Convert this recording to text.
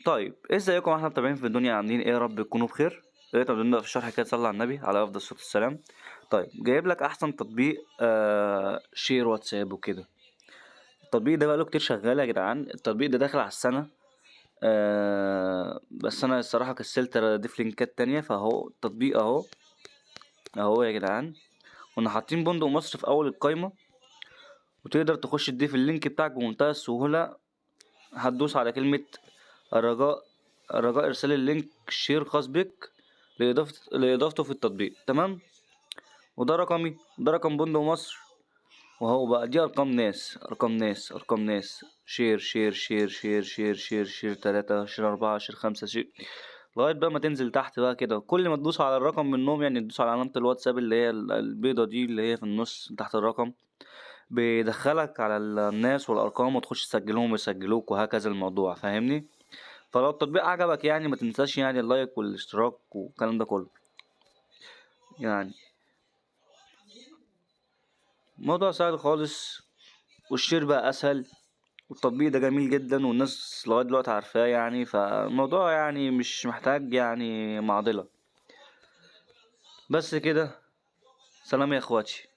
طيب ازيكم احنا متابعين في الدنيا عاملين ايه؟ يا رب تكونوا بخير. دلوقتي بنبدأ في الشرح كده، صلى على النبي على افضل الصلاة والسلام. طيب جايب لك احسن تطبيق شير واتساب وكده. التطبيق ده بقاله كتير شغال يا جدعان، التطبيق ده داخل على السنة. بس انا الصراحة كسلت اضيف لينكات تانية، فاهو التطبيق اهو يا جدعان. كنا حاطين بندق مصر في اول القايمة، وتقدر تخش تضيف اللينك بتاعك بمنتهى السهولة. هتدوس على كلمة رجاء ارسال اللينك شير خاص بك لإضافته في التطبيق، تمام. وده رقمي، ده رقم بندق مصر. وهو بقى دي ارقام ناس شير شير شير شير شير شير شير 3 شير 4 شير 5 شير، لغاية بقى ما تنزل تحت بقى كده. كل ما تدوس على الرقم منهم، يعني تدوس على علامة الواتساب اللي هي البيضة دي اللي هي في النص تحت الرقم، بيدخلك على الناس والارقام وتخش تسجلهم ويسجلوك، وهكذا الموضوع، فاهمني؟ فلو التطبيق عجبك يعني ما تنساش يعني اللايك والاشتراك والكلام ده كله. يعني الموضوع سهل خالص، والشير بقى اسهل، والتطبيق ده جميل جدا والناس لغاية دلوقتي عارفاه، يعني فالموضوع يعني مش محتاج يعني معضلة. بس كده، سلام يا اخواتي.